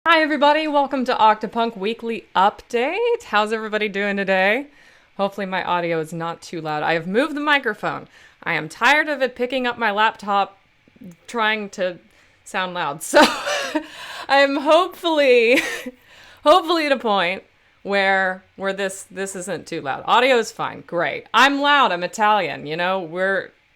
Hi everybody, welcome to Octopunk Weekly Update. How's everybody doing today? Hopefully my audio is not too loud. I have moved the microphone. I am tired of it picking up my laptop trying to sound loud. So I'm hopefully at a point where this isn't too loud. Audio is fine. Great. I'm loud. I'm Italian.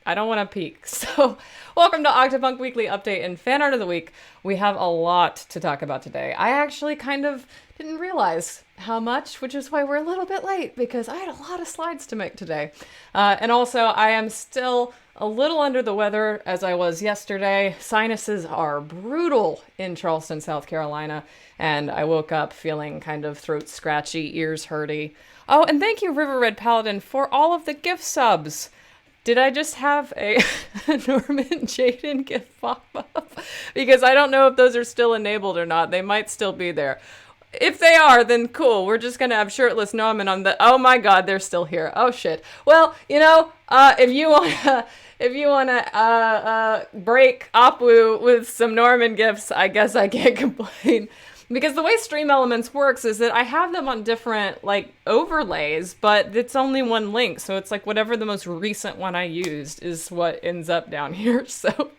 I don't want to peak. So, welcome to Octopunk Weekly Update and Fan Art of the Week. We have a lot to talk about today. I actually kind of didn't realize how much, which is why we're a little bit late, because I had a lot of slides to make today. And also, I am still a little under the weather as I was yesterday. Sinuses are brutal in Charleston, South Carolina, and I woke up feeling kind of throat scratchy, ears hurty. Oh, and thank you, River Red Paladin, for all of the gift subs. Did I just have a Norman Jaden gift pop up? Because I don't know if those are still enabled or not. They might still be there. If they are, then cool. We're just going to have shirtless Norman on the... Oh my god, they're still here. Oh shit. Well, if you want to break Apu with some Norman gifts, I guess I can't complain. Because the way Stream Elements works is that I have them on different, overlays, but it's only one link, so it's whatever the most recent one I used is what ends up down here, so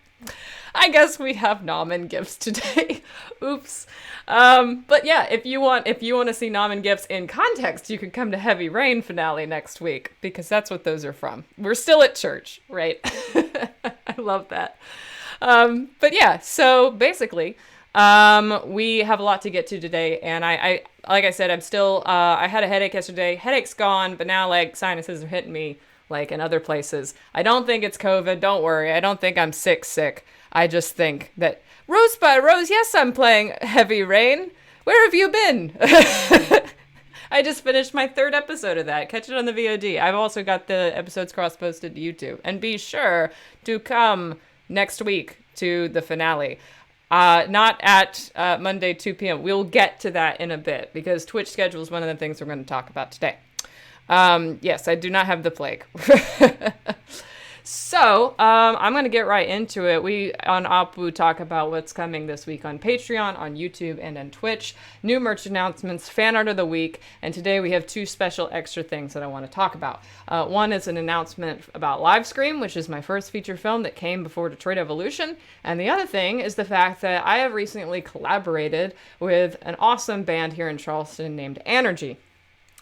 I guess we have Namen gifts today. Oops. But yeah, if you want to see Namen gifts in context, you could come to Heavy Rain finale next week, because that's what those are from. We're still at church, right? I love that. But yeah, so basically... we have a lot to get to today, and I like I said, I'm still, I had a headache yesterday. Headache's gone, but now, sinuses are hitting me, in other places. I don't think it's COVID, don't worry. I don't think I'm sick. I just think that, Rose, yes, I'm playing Heavy Rain. Where have you been? I just finished my third episode of that. Catch it on the VOD. I've also got the episodes cross-posted to YouTube. And be sure to come next week to the finale. Not at Monday, 2 p.m. We'll get to that in a bit, because Twitch schedule is one of the things we're going to talk about today. Yes, I do not have the plague. So, I'm going to get right into it. We, on Apu, talk about what's coming this week on Patreon, on YouTube, and on Twitch. New merch announcements, fan art of the week, and today we have two special extra things that I want to talk about. One is an announcement about Livescream, which is my first feature film that came before Detroit Evolution, and the other thing is the fact that I have recently collaborated with an awesome band here in Charleston named Anergy.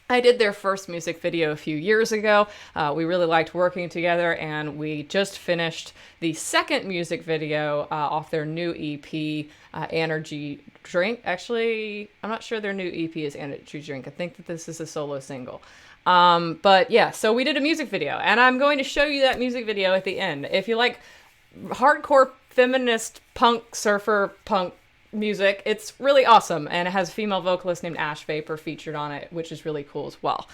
I did their first music video a few years ago. We really liked working together, and we just finished the second music video off their new EP, Energy Drink. Actually, I'm not sure their new EP is Energy Drink. I think that this is a solo single. But yeah, so we did a music video, and I'm going to show you that music video at the end. If you like hardcore feminist punk, surfer punk music, it's really awesome, and it has a female vocalist named Ash Vapor featured on it, which is really cool as well.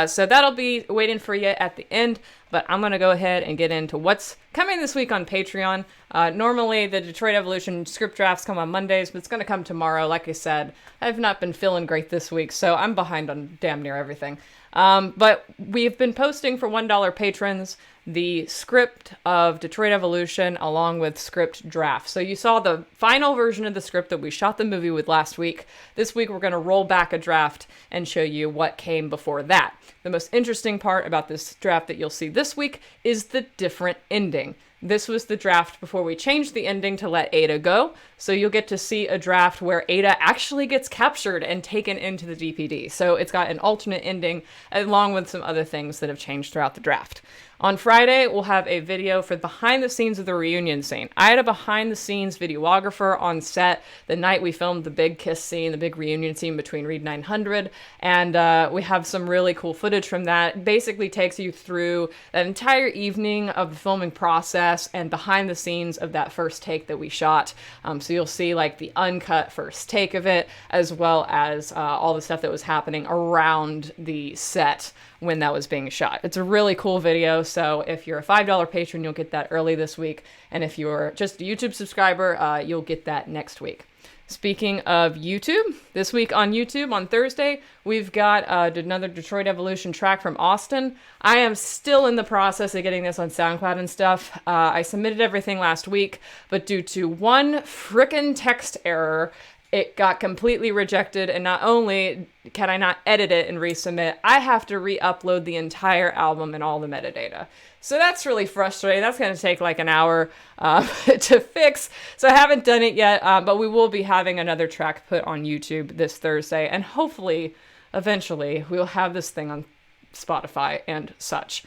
So that'll be waiting for you at the end, but I'm gonna go ahead and get into what's coming this week on Patreon. Normally the Detroit Evolution script drafts come on Mondays, but it's gonna come tomorrow. Like I said, I've not been feeling great this week, so I'm behind on damn near everything. But we've been posting for $1 patrons the script of Detroit Evolution along with script draft. So you saw the final version of the script that we shot the movie with last week. This week we're going to roll back a draft and show you what came before that. The most interesting part about this draft that you'll see this week is the different ending. This was the draft before we changed the ending to let Ada go. So you'll get to see a draft where Ada actually gets captured and taken into the DPD. So it's got an alternate ending along with some other things that have changed throughout the draft. On Friday, we'll have a video for behind the scenes of the reunion scene. I had a behind the scenes videographer on set the night we filmed the big kiss scene, the big reunion scene between Reed 900, and we have some really cool footage from that. It basically takes you through that entire evening of the filming process and behind the scenes of that first take that we shot. So you'll see the uncut first take of it, as well as all the stuff that was happening around the set when that was being shot. It's a really cool video, so if you're a $5 patron, you'll get that early this week, and if you're just a YouTube subscriber, you'll get that next week. Speaking of YouTube, this week on YouTube, on Thursday, we've got another Detroit Evolution track from Austin. I am still in the process of getting this on SoundCloud and stuff. I submitted everything last week, but due to one frickin' text error, it got completely rejected, and not only can I not edit it and resubmit, I have to re-upload the entire album and all the metadata. So that's really frustrating. That's going to take like an hour to fix. So I haven't done it yet, but we will be having another track put on YouTube this Thursday, and hopefully, eventually, we'll have this thing on Spotify and such.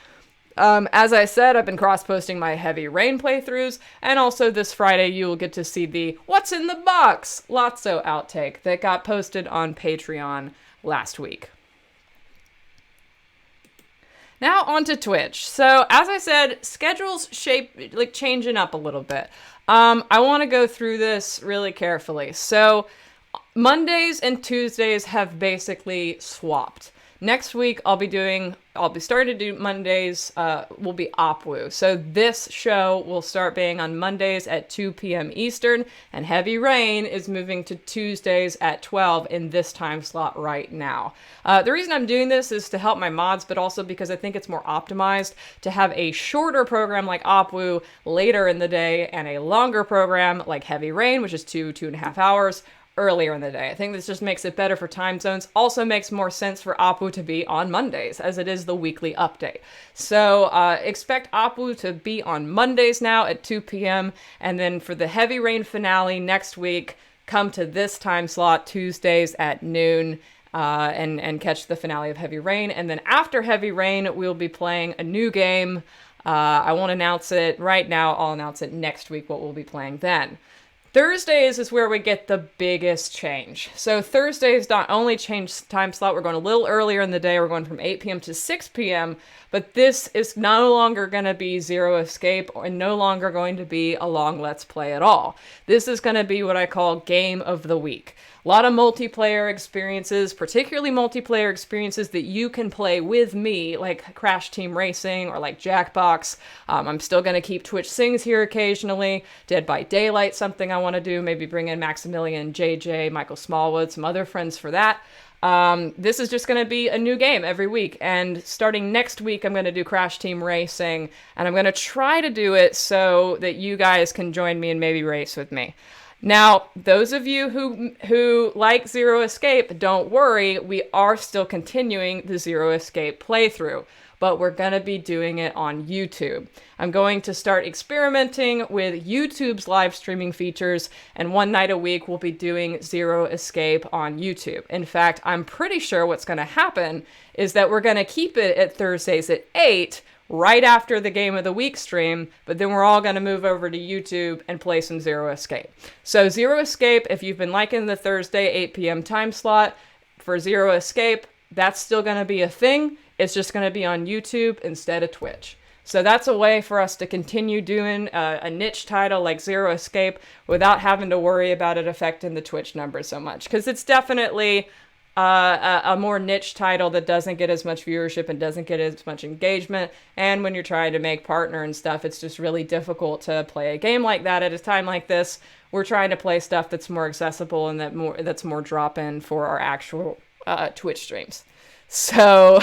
As I said, I've been cross-posting my Heavy Rain playthroughs, and also this Friday you will get to see the What's in the Box Lotso outtake that got posted on Patreon last week. Now on to Twitch. So as I said, schedules changing up a little bit. I want to go through this really carefully. So Mondays and Tuesdays have basically swapped. Next week, I'll be starting to do Mondays, will be Opwu. So this show will start being on Mondays at 2 p.m. Eastern, and Heavy Rain is moving to Tuesdays at 12 in this time slot right now. The reason I'm doing this is to help my mods, but also because I think it's more optimized to have a shorter program like Opwu later in the day and a longer program like Heavy Rain, which is 2.5 hours, earlier in the day. I think this just makes it better for time zones. Also makes more sense for Opwu to be on Mondays, as it is the weekly update. So expect Opwu to be on Mondays now at 2 p.m. And then for the Heavy Rain finale next week, come to this time slot, Tuesdays at noon, and catch the finale of Heavy Rain. And then after Heavy Rain, we'll be playing a new game. I won't announce it right now. I'll announce it next week, what we'll be playing then. Thursdays is where we get the biggest change. So Thursdays not only change time slot, we're going a little earlier in the day, we're going from 8 p.m. to 6 p.m., but this is no longer going to be Zero Escape and no longer going to be a long Let's Play at all. This is going to be what I call Game of the Week. A lot of multiplayer experiences, particularly multiplayer experiences that you can play with me, like Crash Team Racing or like Jackbox. I'm still going to keep Twitch Sings here occasionally. Dead by Daylight, something I want to do. Maybe bring in Maximilian, JJ, Michael Smallwood, some other friends for that. This is just going to be a new game every week. And starting next week, I'm going to do Crash Team Racing. And I'm going to try to do it so that you guys can join me and maybe race with me. Now, those of you who like Zero Escape, don't worry, we are still continuing the Zero Escape playthrough, but we're going to be doing it on YouTube. I'm going to start experimenting with YouTube's live streaming features, and one night a week we'll be doing Zero Escape on YouTube. In fact, I'm pretty sure what's going to happen is that we're going to keep it at Thursdays at 8, right after the Game of the Week stream, but then we're all going to move over to YouTube and play some Zero Escape. So Zero Escape, if you've been liking the Thursday 8 p.m. time slot for Zero Escape, that's still going to be a thing. It's just going to be on YouTube instead of Twitch. So that's a way for us to continue doing a niche title like Zero Escape without having to worry about it affecting the Twitch numbers so much, because it's definitely a more niche title that doesn't get as much viewership and doesn't get as much engagement. And when you're trying to make partner and stuff, it's just really difficult to play a game like that at a time like this. We're trying to play stuff that's more accessible and that's more drop-in for our actual Twitch streams. So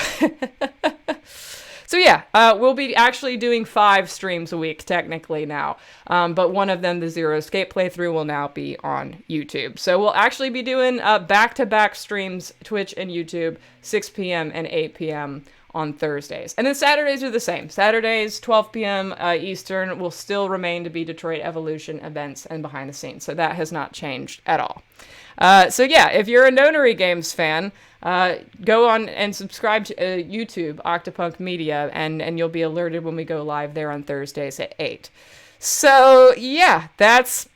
So yeah, we'll be actually doing 5 streams a week technically now, but one of them, the Zero Escape playthrough, will now be on YouTube. So we'll actually be doing back-to-back streams, Twitch and YouTube, 6 p.m. and 8 p.m. on Thursdays. And then Saturdays are the same. Saturdays, 12 p.m. Eastern, will still remain to be Detroit Evolution events and behind the scenes, so that has not changed at all. So yeah, if you're a Nonary Games fan, go on and subscribe to YouTube, Octopunk Media, and you'll be alerted when we go live there on Thursdays at 8. So yeah, that's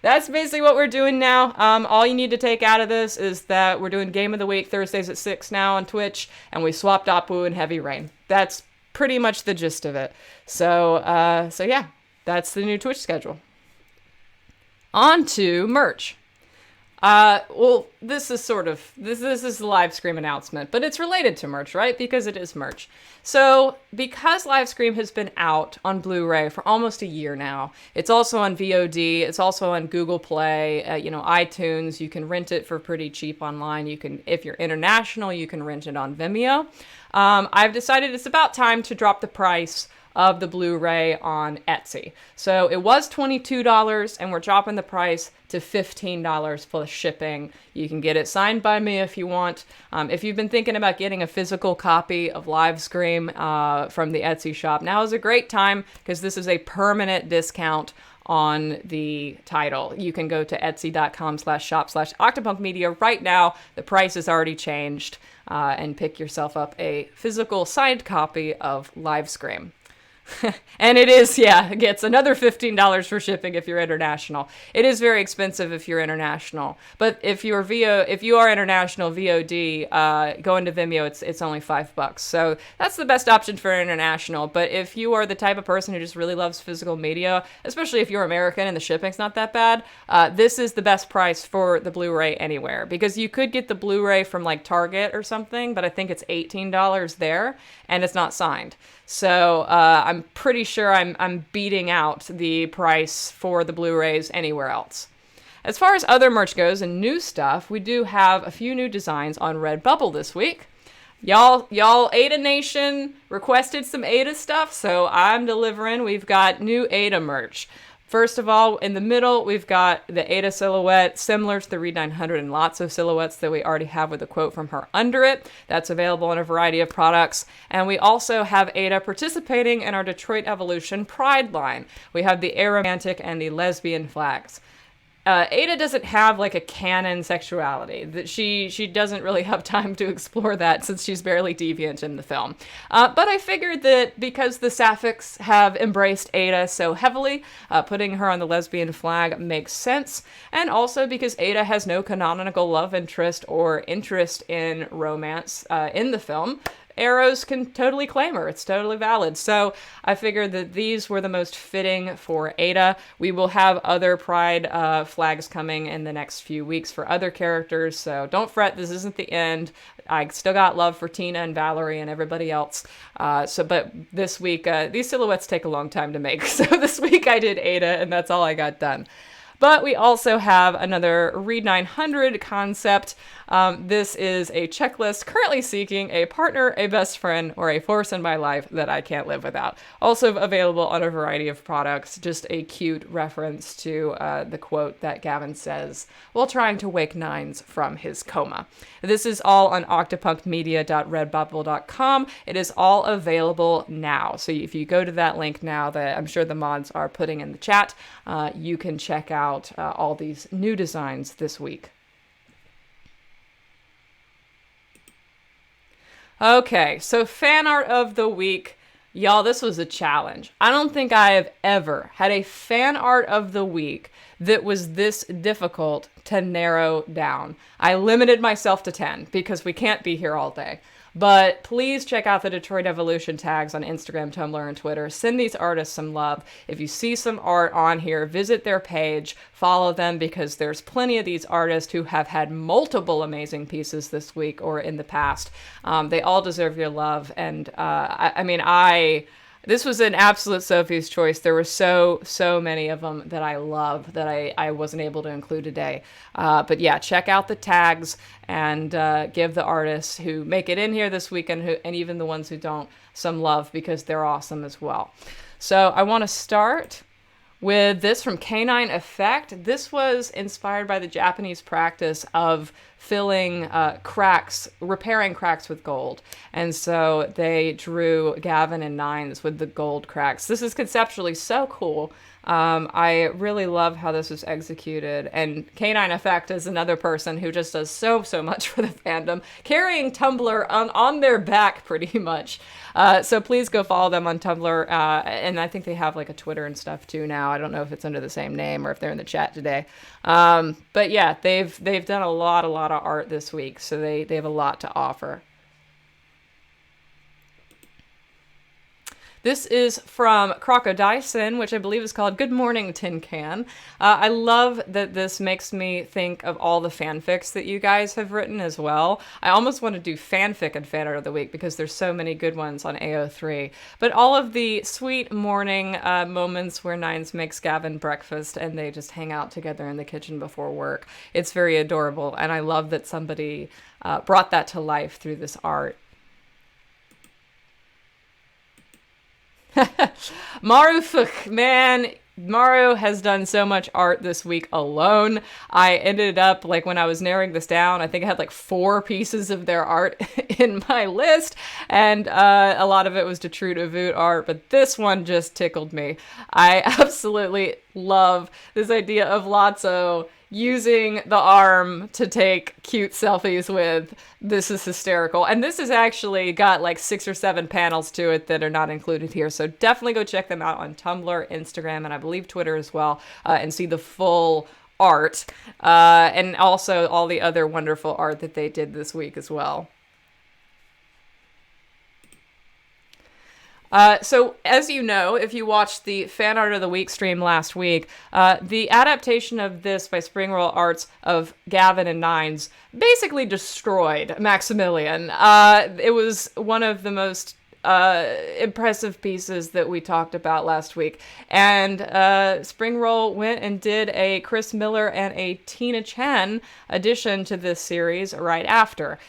that's basically what we're doing now. All you need to take out of this is that we're doing Game of the Week Thursdays at 6 now on Twitch, and we swapped Opwu and Heavy Rain. That's pretty much the gist of it. So yeah, that's the new Twitch schedule. On to merch. Well, this is a live stream announcement, but it's related to merch, right? Because it is merch. So, because Livestream has been out on Blu-ray for almost a year now, it's also on VOD, it's also on Google Play, iTunes. You can rent it for pretty cheap online. You can, if you're international, you can rent it on Vimeo. I've decided it's about time to drop the price of the Blu-ray on Etsy. So it was $22 and we're dropping the price to $15 plus shipping. You can get it signed by me if you want. If you've been thinking about getting a physical copy of Live Scream from the Etsy shop, now is a great time because this is a permanent discount on the title. You can go to etsy.com/shop/octopunkmedia right now. The price has already changed, and pick yourself up a physical signed copy of Live Scream. And it is, it gets another $15 for shipping if you're international. It is very expensive if you're international, but if you are international VOD, going to Vimeo, it's only $5. So that's the best option for international. But if you are the type of person who just really loves physical media, especially if you're American and the shipping's not that bad, this is the best price for the Blu-ray anywhere, because you could get the Blu-ray from like Target or something, but I think it's $18 there and it's not signed. So I'm pretty sure I'm beating out the price for the Blu-rays anywhere else. As far as other merch goes and new stuff, we do have a few new designs on Redbubble this week. Y'all, Ada Nation requested some Ada stuff, so I'm delivering. We've got new Ada merch. First of all, in the middle, we've got the Ada silhouette, similar to the Reed 900 and lots of silhouettes that we already have with a quote from her under it. That's available in a variety of products. And we also have Ada participating in our Detroit Evolution Pride line. We have the aromantic and the lesbian flags. Ada doesn't have like a canon sexuality. That she doesn't really have time to explore that since she's barely deviant in the film. But I figured that because the Sapphics have embraced Ada so heavily, putting her on the lesbian flag makes sense. And also because Ada has no canonical love interest or interest in romance in the film, Eros can totally claim her. It's totally valid. So I figured that these were the most fitting for Ada. We will have other Pride flags coming in the next few weeks for other characters. So don't fret. This isn't the end. I still got love for Tina and Valerie and everybody else. But this week, these silhouettes take a long time to make. So this week I did Ada and that's all I got done. But we also have another Reed 900 concept. This is a checklist currently seeking a partner, a best friend, or a force in my life that I can't live without. Also available on a variety of products. Just a cute reference to the quote that Gavin says while trying to wake Nines from his coma. This is all on octopunkmedia.redbubble.com. It is all available now. So if you go to that link now that I'm sure the mods are putting in the chat, you can check out all these new designs this week. Okay, so fan art of the week. Y'all, this was a challenge. I don't think I have ever had a fan art of the week that was this difficult to narrow down. I limited myself to 10 because we can't be here all day. But please check out the Detroit Evolution tags on Instagram, Tumblr, and Twitter. Send these artists some love. If you see some art on here, visit their page, follow them, because there's plenty of these artists who have had multiple amazing pieces this week or in the past. They all deserve your love. And this was an absolute Sophie's choice. There were so many of them that I love that I wasn't able to include today. But yeah, check out the tags and give the artists who make it in here this weekend and even the ones who don't some love, because they're awesome as well. So I want to start with this from Canine Effect. This was inspired by the Japanese practice of filling cracks, repairing cracks with gold. And so they drew Gavin and Nines with the gold cracks. This is conceptually so cool. I really love how this was executed. And Canine Effect is another person who just does so much for the fandom, carrying Tumblr on their back pretty much. So please go follow them on Tumblr. And I think they have like a Twitter and stuff too now. I don't know if it's under the same name or if they're in the chat today. But yeah, they've done a lot of art this week. So they have a lot to offer. This is from Crocodison, which I believe is called Good Morning Tin Can. I love that this makes me think of all the fanfics that you guys have written as well. I almost want to do fanfic and fan art of the week because there's so many good ones on AO3. But all of the sweet morning moments where Nines makes Gavin breakfast and they just hang out together in the kitchen before work. It's very adorable, and I love that somebody brought that to life through this art. Maru Fuch, man, Maru has done so much art this week alone. I ended up, like, when I was narrowing this down, I think I had like 4 pieces of their art in my list, and a lot of it was Detrute Avut art, but this one just tickled me. I absolutely love this idea of Lotso using the arm to take cute selfies with. This is hysterical. And this has actually got like 6 or 7 panels to it that are not included here. So definitely go check them out on Tumblr, Instagram, and I believe Twitter as well, and see the full art. And also all the other wonderful art that they did this week as well. So, as you know, if you watched the Fan Art of the Week stream last week, the adaptation of this by Springroll Arts of Gavin and Nines basically destroyed Maximilian. It was one of the most impressive pieces that we talked about last week. And Springroll went and did a Chris Miller and a Tina Chen addition to this series right after.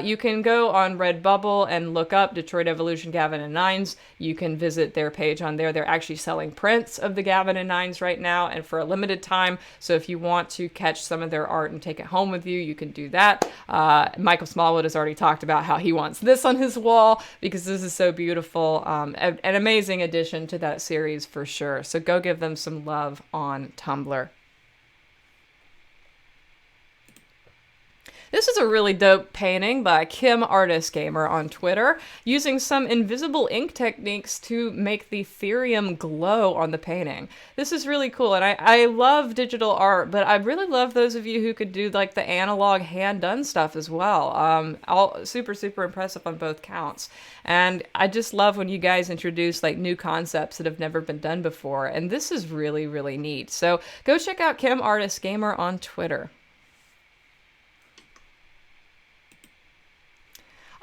You can go on Redbubble and look up Detroit Evolution Gavin and Nines. You can visit their page on there. They're actually selling prints of the Gavin and Nines right now and for a limited time. So if you want to catch some of their art and take it home with you, you can do that. Michael Smallwood has already talked about how he wants this on his wall because this is so beautiful. An amazing addition to that series for sure. So go give them some love on Tumblr. This is a really dope painting by Kim Artist Gamer on Twitter, using some invisible ink techniques to make the Therium glow on the painting. This is really cool, and I love digital art, but I really love those of you who could do like the analog hand-done stuff as well. All super, super impressive on both counts. And I just love when you guys introduce like new concepts that have never been done before, and this is really, really neat. So go check out Kim Artist Gamer on Twitter.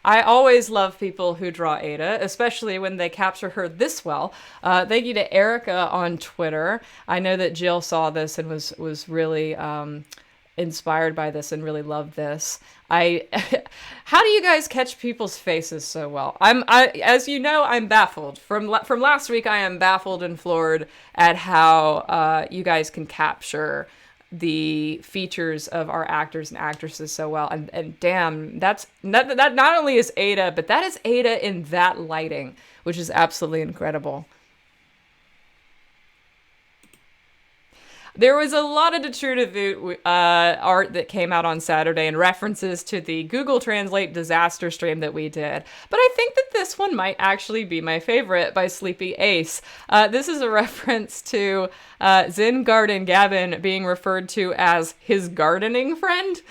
I always love people who draw Ada, especially when they capture her this well. Thank you to Erica on Twitter. I know that Jill saw this and was really inspired by this and really loved this. How do you guys catch people's faces so well? As you know, I'm baffled. From last week, I am baffled and floored at how you guys can capture the features of our actors and actresses so well, and damn, that not only is Ada, but that is Ada in that lighting, which is absolutely incredible. There was a lot of Detrute Avut art that came out on Saturday and references to the Google Translate disaster stream that we did. But I think that this one might actually be my favorite by Sleepy Ace. This is a reference to Zen Garden Gavin being referred to as his gardening friend.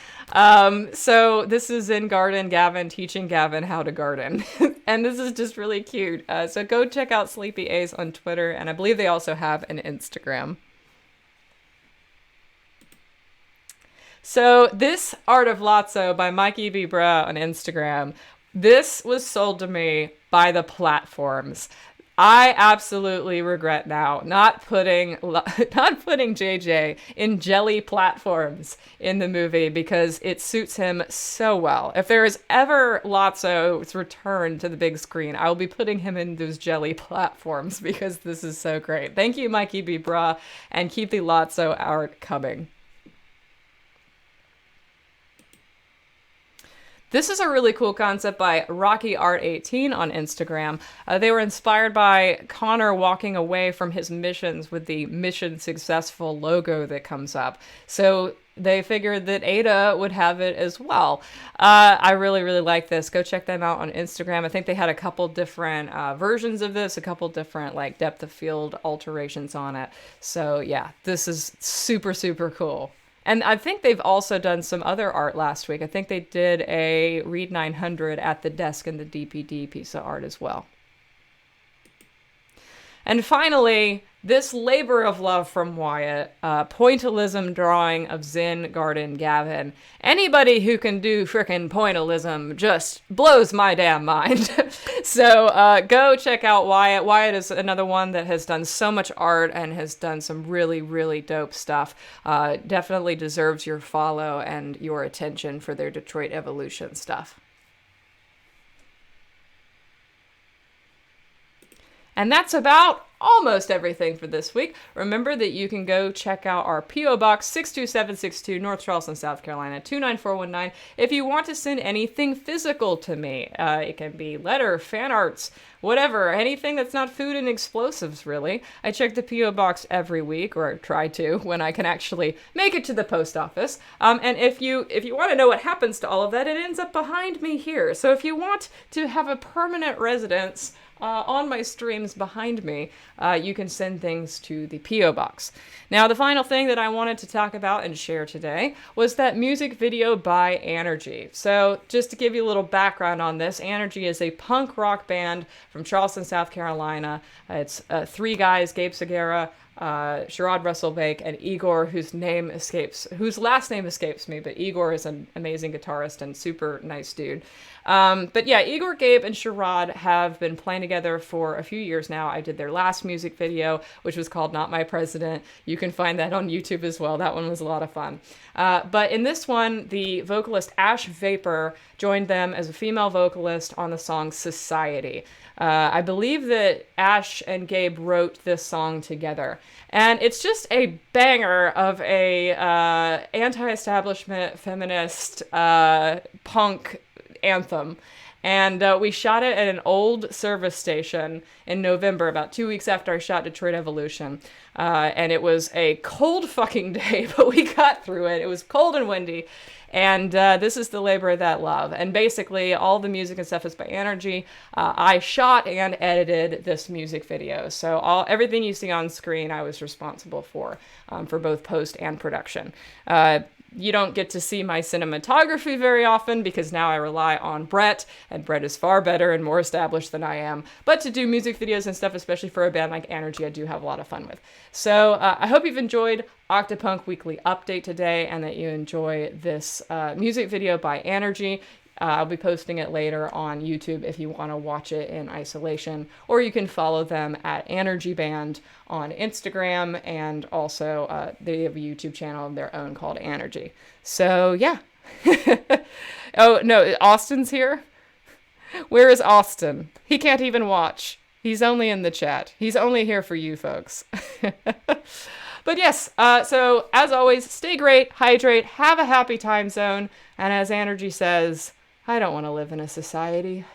So this is Zen Garden Gavin teaching Gavin how to garden. And this is just really cute. So go check out Sleepy Ace on Twitter, and I believe they also have an Instagram. So this Art of Lotso by Mikey B. Bra on Instagram, this was sold to me by the platforms. I absolutely regret now not putting JJ in jelly platforms in the movie because it suits him so well. If there is ever Lotso's return to the big screen, I will be putting him in those jelly platforms because this is so great. Thank you, Mikey B. Bra, and keep the Lotso art coming. This is a really cool concept by Rocky Art 18 on Instagram. They were inspired by Connor walking away from his missions with the Mission Successful logo that comes up. So they figured that Ada would have it as well. I really, really like this. Go check them out on Instagram. I think they had a couple different versions of this, a couple different like depth of field alterations on it. So yeah, this is super, super cool. And I think they've also done some other art last week. I think they did a Read 900 at the desk in the DPD piece of art as well. And finally, this labor of love from Wyatt, pointillism drawing of Zen Garden Gavin. Anybody who can do frickin' pointillism just blows my damn mind. So go check out Wyatt. Wyatt is another one that has done so much art and has done some really, really dope stuff. Definitely deserves your follow and your attention for their Detroit Evolution stuff. And that's about almost everything for this week. Remember that you can go check out our P.O. Box 62762, North Charleston, South Carolina 29419 if you want to send anything physical to me. It can be letter, fan arts, whatever, anything that's not food and explosives, really. I check the P.O. Box every week, or try to, when I can actually make it to the post office. And if you want to know what happens to all of that, it ends up behind me here. So if you want to have a permanent residence on my streams behind me, you can send things to the P.O. Box. Now, the final thing that I wanted to talk about and share today was that music video by Anergy. So, just to give you a little background on this, Anergy is a punk rock band from Charleston, South Carolina. It's three guys, Gabe Segura, Sherrod Russell-Bake, and Igor, whose last name escapes me, but Igor is an amazing guitarist and super nice dude. But yeah, Igor, Gabe, and Sherrod have been playing together for a few years now. I did their last music video, which was called Not My President. You can find that on YouTube as well. That one was a lot of fun. But in this one, the vocalist Ash Vapor joined them as a female vocalist on the song Society. I believe that Ash and Gabe wrote this song together. And it's just a banger of a anti-establishment feminist punk anthem. And we shot it at an old service station in November, about 2 weeks after I shot Detroit Evolution. And it was a cold fucking day, but we got through it. It was cold and windy. And this is the labor of that love. And basically, all the music and stuff is by Anergy. I shot and edited this music video. So everything you see on screen, I was responsible for both post and production. You don't get to see my cinematography very often because now I rely on Brett, and Brett is far better and more established than I am. But to do music videos and stuff, especially for a band like Anergy, I do have a lot of fun with. So I hope you've enjoyed Octopunk Weekly Update today and that you enjoy this music video by Anergy. I'll be posting it later on YouTube if you want to watch it in isolation, or you can follow them at Anergy Band on Instagram, and also they have a YouTube channel of their own called Anergy. So yeah. Oh no, Austin's here? Where is Austin? He can't even watch. He's only in the chat. He's only here for you folks. But yes, so as always, stay great, hydrate, have a happy time zone, and as Anergy says, I don't want to live in a society.